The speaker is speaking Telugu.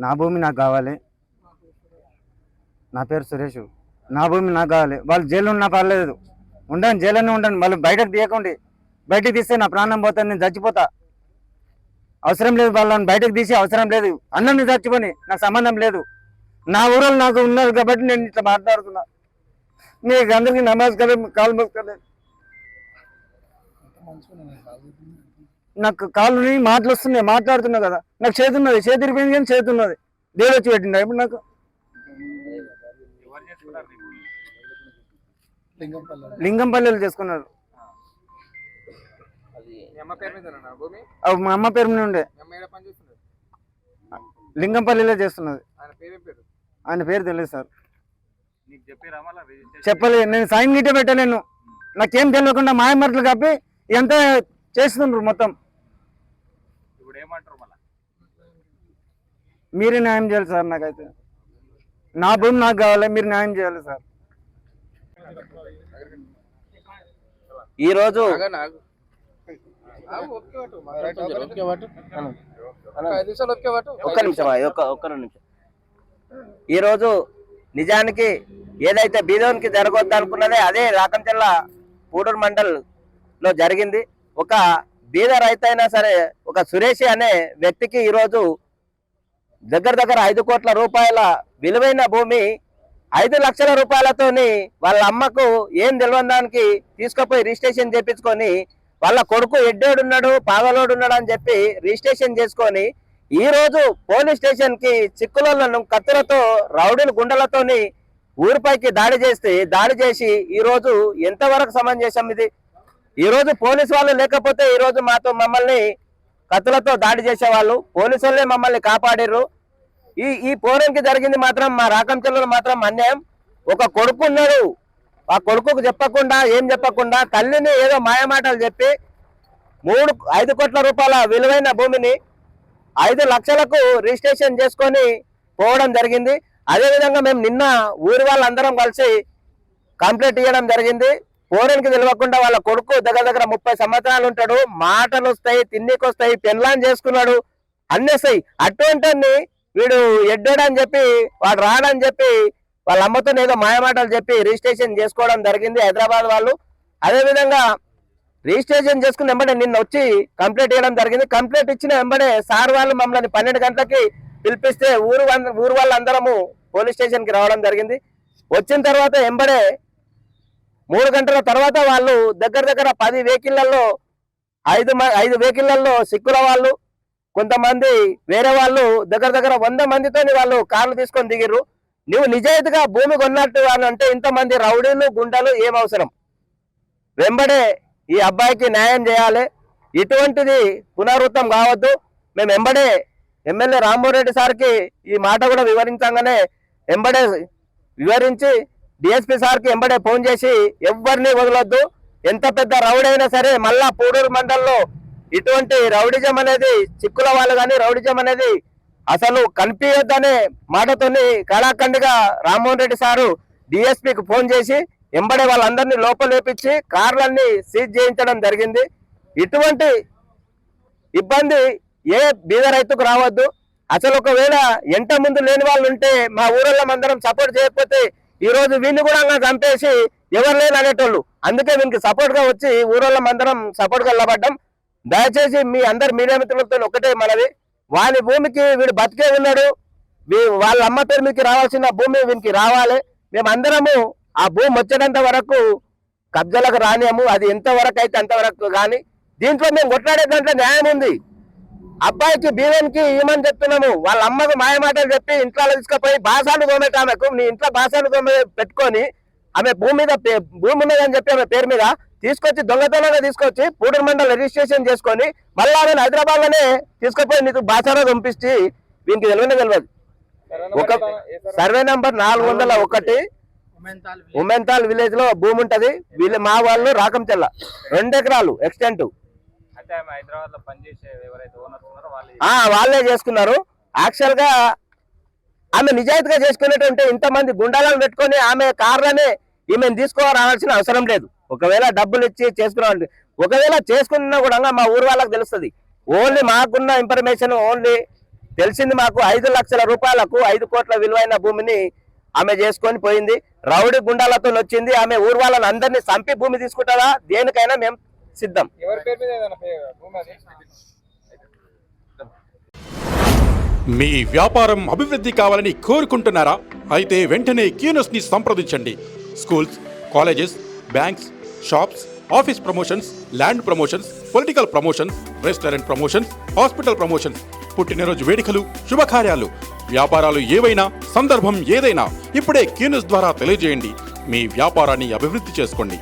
నా భూమి నాకు కావాలి. నా పేరు సురేష్. నా భూమి నాకు కావాలి. వాళ్ళు జైలు ఉన్నా పర్లేదు, ఉండను, జైల్లోనే ఉండను. వాళ్ళు బయటకు తీయకండి. బయటకు తీస్తే నా ప్రాణం పోతాను, నేను చచ్చిపోతా. అవసరం లేదు, వాళ్ళని బయటకు తీసి అవసరం లేదు. అందరినీ చచ్చిపోని, నాకు సంబంధం లేదు. నా ఊళ్ళో నాకు ఉన్నారు కాబట్టి నేను ఇట్లా మాట్లాడుతున్నా. మీకు అందరికీ నమస్కారం, కాలు మొక్కలేదు. నాకు కాళ్ళు మాటలు వస్తున్నాయి, మాట్లాడుతున్నా కదా. నాకు చేతి ఉన్నది, చేతి ఇరిపోయింది కానీ చేతి ఉన్నది. దేవుడు వచ్చి పెట్టిందా ఇప్పుడు నాకు? లింగంపల్లిలో చేసుకున్నారు. మా అమ్మ పేరు మీద ఉండే. లింగంపల్లిలో చేస్తున్నది. ఆయన పేరు తెలియదు సార్. చెప్పలేదు, నేను సైన్ గిట్టే పెట్టలేను. నాకేం తెలియకుండా మాయమర్లు కప్పి ఎంత చేస్తున్నారు మొత్తం. మీరే న్యాయం చేయాలి సార్. నాకైతే నా భూమి నాకు కావాలి, మీరు న్యాయం చేయాలి సార్. ఈరోజు ఈరోజు నిజానికి ఏదైతే బీదోనికి జరగొద్దు అనుకున్నదే అదే రాకంచెల్ల పూడూరు మండల్లో జరిగింది. ఒక బీద రైతు అయినా సరే, ఒక సురేషి అనే వ్యక్తికి ఈరోజు దగ్గర 5 కోట్ల రూపాయల విలువైన భూమి 5 లక్షల రూపాయలతోని వాళ్ళ అమ్మకు ఏం తెలియడానికి తీసుకుపోయి రిజిస్ట్రేషన్ చేపించుకొని, వాళ్ళ కొడుకు ఎడ్డోడున్నాడు, పాగలోడున్నాడు అని చెప్పి రిజిస్ట్రేషన్ చేసుకొని ఈ రోజు పోలీస్ స్టేషన్ కి చిక్కులను కత్తులతో రౌడీల గుండెలతోని ఊరిపైకి దాడి చేసి ఈ రోజు ఎంతవరకు సమంజసం ఇది? ఈ రోజు పోలీసు వాళ్ళు లేకపోతే ఈ రోజు మమ్మల్ని కత్తులతో దాడి చేసేవాళ్ళు, పోలీసు వాళ్ళే మమ్మల్ని కాపాడారు. ఈ పోరానికి జరిగింది మాత్రం మా రాకంచెల్లో మాత్రం అన్యాయం. ఒక కొడుకు ఉన్నాడు, ఆ కొడుకుకు చెప్పకుండా ఏం చెప్పకుండా తల్లిని ఏదో మాయమాటలు చెప్పి 5 కోట్ల రూపాయల విలువైన భూమిని 5 లక్షలకు రిజిస్ట్రేషన్ చేసుకొని పోవడం జరిగింది. అదేవిధంగా మేము నిన్న ఊరి వాళ్ళందరం కలిసి కంప్లైంట్ ఇవ్వడం జరిగింది. పోరానికి తెలియకుండా వాళ్ళ కొడుకు దగ్గర 30 సంవత్సరాలు ఉంటాడు, మాటలు వస్తాయి, తిన్నికి వస్తాయి, పెన్లాన్ చేసుకున్నాడు, అన్నీ వస్తాయి. అటువంటి వీడు ఎడ్డాడని చెప్పి వాడు రాడని చెప్పి వాళ్ళ అమ్మతో ఏదో మాయమాటలు చెప్పి రిజిస్ట్రేషన్ చేసుకోవడం జరిగింది హైదరాబాద్ వాళ్ళు. అదేవిధంగా రిజిస్ట్రేషన్ చేసుకుని వెంబడే నిన్న వచ్చి కంప్లైంట్ ఇవ్వడం జరిగింది. కంప్లైంట్ ఇచ్చిన వెంబడే సార్ వాళ్ళు మమ్మల్ని 12 గంటలకి పిలిపిస్తే ఊరు వాళ్ళందరము పోలీస్ స్టేషన్కి రావడం జరిగింది. వచ్చిన తర్వాత వెంబడే 3 గంటల తర్వాత వాళ్ళు దగ్గర 10 వెహికల్లలో 5 వెహికల్లలో సిక్కుల వాళ్ళు, కొంతమంది వేరే వాళ్ళు దగ్గర 100 మందితోని వాళ్ళు కార్లు తీసుకొని దిగిర్రు. నువ్వు నిజాయితీగా భూమి కొన్నట్టు అని అంటే ఇంతమంది రౌడీలు గుండాలు ఏం అవసరం? వెంబడే ఈ అబ్బాయికి న్యాయం చేయాలి. ఇటువంటిది పునరావృతం కావద్దు. మేము వెంబడే ఎమ్మెల్యే రామ్మోహన్ రెడ్డి సార్కి ఈ మాట కూడా వివరించగానే వెంబడే వివరించి డిఎస్పీ సార్కి వెంబడే ఫోన్ చేసి ఎవరిని వదలొద్దు, ఎంత పెద్ద రౌడీ అయినా సరే మళ్ళా పూడూరు మండలంలో ఇటువంటి రౌడిజం అనేది, చిక్కుల వాళ్ళు కానీ రౌడిజం అనేది అసలు కనిపించద్దనే మాటతోని కళాఖండిగా రామ్మోహన్ రెడ్డి సారు డిఎస్పీకి ఫోన్ చేసి వెంబడే వాళ్ళందరినీ లోపలేపించి కార్లన్నీ సీజ్ చేయించడం జరిగింది. ఇటువంటి ఇబ్బంది ఏ బీద రైతుకు రావద్దు. అసలు ఒకవేళ ఎంట ముందు లేని వాళ్ళు ఉంటే మా ఊరల్లో అందరం సపోర్ట్ చేయకపోతే ఈ రోజు వీళ్ళు కూడా చంపేసి ఎవరు లేని అనేటోళ్ళు. అందుకే వీనికి సపోర్ట్ గా వచ్చి ఊరల్లో అందరం సపోర్ట్ గా నిలబడ్డాం. దయచేసి మీ అందరు మీడియా మిత్రులతో ఒకటే మనవి, వాని భూమికి వీడు బతికే ఉన్నాడు, వాళ్ళ అమ్మ పేరు మీకు రావాల్సిన భూమి వీనికి రావాలి. మేమందరము ఆ భూమి వచ్చేటంత వరకు కబ్జాలకు రానియము. అది ఎంతవరకు అయితే అంతవరకు కానీ దీంట్లో మేము కొట్లాడే దాంట్లో న్యాయం ఉంది. అబ్బాయికి బీవెన్కి ఏమని చెప్తున్నాము, వాళ్ళ అమ్మకు మాయమాటలు చెప్పి ఇంట్లో తీసుకుపోయి బాసాలు తోమేట ఆమెకు నీ ఇంట్లో బాసాలు తోమే పెట్టుకొని ఆమె భూమి ఉన్నదని చెప్పి ఆమె పేరు మీద తీసుకొచ్చి దొంగతనంగా తీసుకొచ్చి పూడూరు మండలం రిజిస్ట్రేషన్ చేసుకొని మళ్ళీ ఆమెను హైదరాబాద్ లోనే తీసుకుపోయి నీకు బాసాలో పంపించి వీనికి తెలియదు. ఒక సర్వే నంబర్ 401 ఉమెన్తాల్ విలేజ్ లో భూమి ఉంటది. వీళ్ళు మా వాళ్ళు రాకంచెల్ల 2 ఎకరాలు ఎక్స్టెంట్ వాళ్ళే చేసుకున్నారు. యాక్చువల్ గా ఆమె నిజాయితీగా చేసుకునేటంటే ఇంతమంది గుండాలను పెట్టుకొని ఆమె కార్లనే ఈమెను తీసుకోవాల్సిన అవసరం లేదు. ఒకవేళ డబ్బులు ఇచ్చి చేసుకున్నాం, ఒకవేళ చేసుకున్నా కూడా మా ఊరు వాళ్ళకి తెలుస్తుంది. ఓన్లీ మాకున్న ఇన్ఫర్మేషన్ ఓన్లీ తెలిసింది మాకు 5 లక్షల రూపాయలకు 5 కోట్ల విలువైన భూమిని ఆమె చేసుకొని పోయింది. రౌడీ గుండాలతో వచ్చింది. ఆమె ఊరు వాళ్ళని అందరినీ చంపి భూమి తీసుకుంటారా? దేనికైనా మేము సిద్ధం. మీ వ్యాపారం అభివృద్ధి కావాలని కోరుకుంటున్నారా? అయితే వెంటనే క్యూనస్ ని సంప్రదించండి. Schools, colleges, banks, shops, office promotions, land promotions, political promotions, restaurant promotions, hospital promotions, పుట్టినరోజు వేడుకలు, శుభకార్యాలు, వ్యాపారాలు ఏవైనా, సందర్భం ఏదైనా ఇప్పుడే క్యూనస్ ద్వారా తెలియజేయండి. మీ వ్యాపారాన్ని అభివృద్ధి చేసుకోండి.